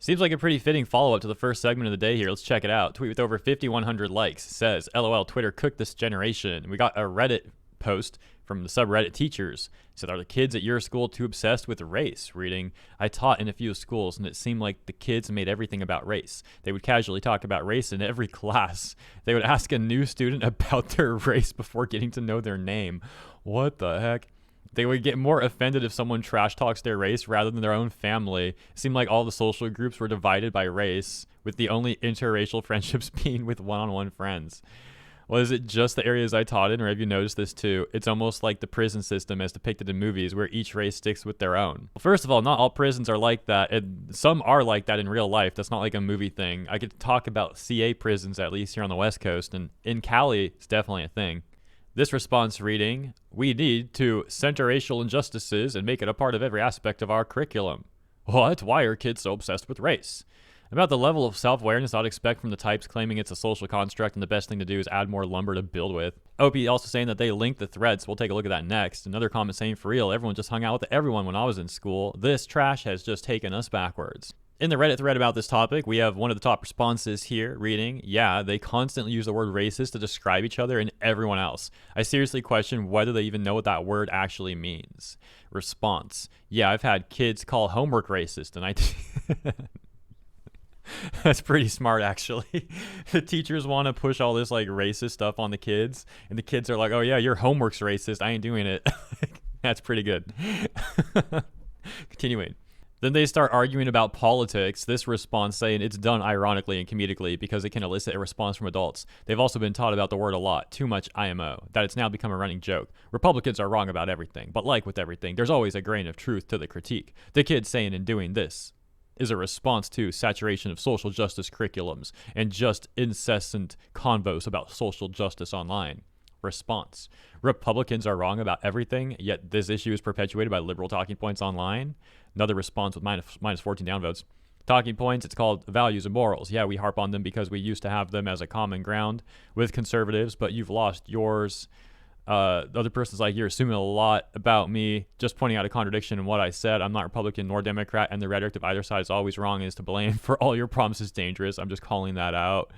Seems like a pretty fitting follow-up to the first segment of the day here. Let's check it out. Tweet with over 5,100 likes says, LOL, Twitter cooked this generation. We got a Reddit post from the subreddit teachers. It said, are the kids at your school too obsessed with race? Reading, I taught in a few schools and it seemed like the kids made everything about race. They would casually talk about race in every class. They would ask a new student about their race before getting to know their name. What the heck? They would get more offended if someone trash talks their race rather than their own family. It seemed like all the social groups were divided by race, with the only interracial friendships being with one-on-one friends. Well, is it just the areas I taught in, or have you noticed this too? It's almost like the prison system as depicted in movies, where each race sticks with their own. Well, first of all, not all prisons are like that, and some are like that in real life. That's not like a movie thing. I could talk about CA prisons, at least here on the West Coast, and in Cali, it's definitely a thing. This response reading, we need to center racial injustices and make it a part of every aspect of our curriculum. What? Why are kids so obsessed with race? About the level of self-awareness I'd expect from the types claiming it's a social construct and the best thing to do is add more lumber to build with. OP also saying that they linked the threads. We'll take a look at that next. Another comment saying, for real, everyone just hung out with everyone when I was in school. This trash has just taken us backwards. In the Reddit thread about this topic, we have one of the top responses here reading, yeah, they constantly use the word racist to describe each other and everyone else. I seriously question whether they even know what that word actually means. Response, yeah, I've had kids call homework racist and I... That's pretty smart, actually. The teachers want to push all this like racist stuff on the kids, and the kids are like, oh yeah, your homework's racist, I ain't doing it. That's pretty good. Continuing. Then they start arguing about politics, this response saying it's done ironically and comedically because it can elicit a response from adults. They've also been taught about the word a lot, too much IMO, that it's now become a running joke. Republicans are wrong about everything, but like with everything, there's always a grain of truth to the critique. The kids saying and doing this is a response to saturation of social justice curriculums and just incessant convos about social justice online. Response, Republicans are wrong about everything, yet this issue is perpetuated by liberal talking points online. Another response with minus 14 downvotes. Talking points, it's called values and morals. Yeah, we harp on them because we used to have them as a common ground with conservatives, but you've lost yours. The other person's like, you're assuming a lot about me, just pointing out a contradiction in what I said. I'm not Republican nor Democrat, and the rhetoric of either side is always wrong and is to blame for all your promises dangerous. I'm just calling that out.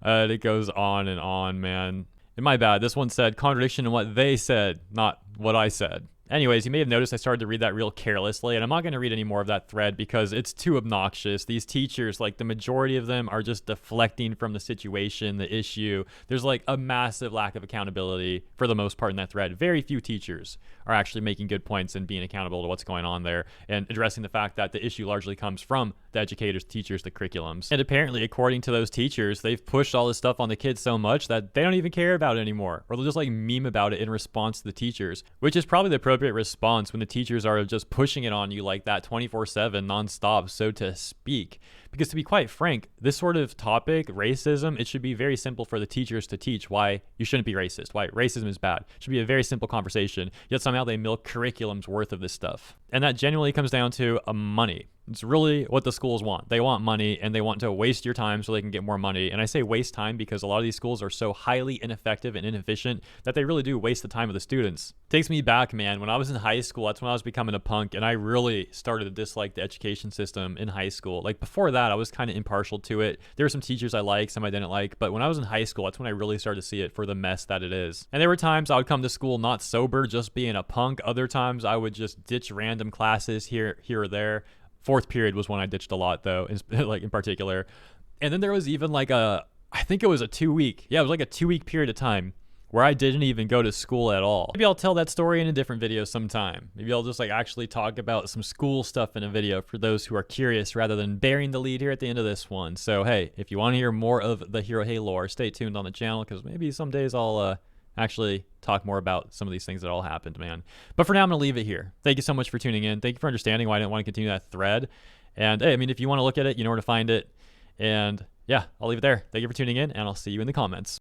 It goes on and on, man. And my bad, this one said contradiction in what they said, not what I said. Anyways, you may have noticed I started to read that real carelessly, and I'm not going to read any more of that thread because it's too obnoxious. These teachers, like the majority of them, are just deflecting from the situation, the issue. There's like a massive lack of accountability for the most part in that thread. Very few teachers are actually making good points and being accountable to what's going on there and addressing the fact that the issue largely comes from the educators, teachers, the curriculums. And apparently, according to those teachers, they've pushed all this stuff on the kids so much that they don't even care about it anymore, or they'll just like meme about it in response to the teachers, which is probably the appropriate response when the teachers are just pushing it on you like that 24/7 nonstop, so to speak. Because to be quite frank, this sort of topic, racism, it should be very simple for the teachers to teach why you shouldn't be racist, why racism is bad. It should be a very simple conversation, yet somehow they milk curriculums worth of this stuff. And that genuinely comes down to money. It's really what the schools want. They want money and they want to waste your time so they can get more money. And I say waste time because a lot of these schools are so highly ineffective and inefficient that they really do waste the time of the students. Takes me back, man. When I was in high school, that's when I was becoming a punk and I really started to dislike the education system in high school. Like before that, I was kind of impartial to it. There were some teachers I liked, some I didn't like. But when I was in high school, that's when I really started to see it for the mess that it is. And there were times I would come to school not sober, just being a punk. Other times I would just ditch random classes here or there. Fourth period was one I ditched a lot though, in particular. And then there was even like I think it was a 2-week. Yeah, it was like a 2-week period of time where I didn't even go to school at all. Maybe I'll tell that story in a different video sometime. Maybe I'll just like actually talk about some school stuff in a video for those who are curious rather than bearing the lead here at the end of this one. So hey, if you want to hear more of the Hero Hey lore, stay tuned on the channel because maybe some days I'll actually talk more about some of these things that all happened, man. But for now, I'm going to leave it here. Thank you so much for tuning in. Thank you for understanding why I didn't want to continue that thread. And hey, I mean, if you want to look at it, you know where to find it. And yeah, I'll leave it there. Thank you for tuning in, and I'll see you in the comments.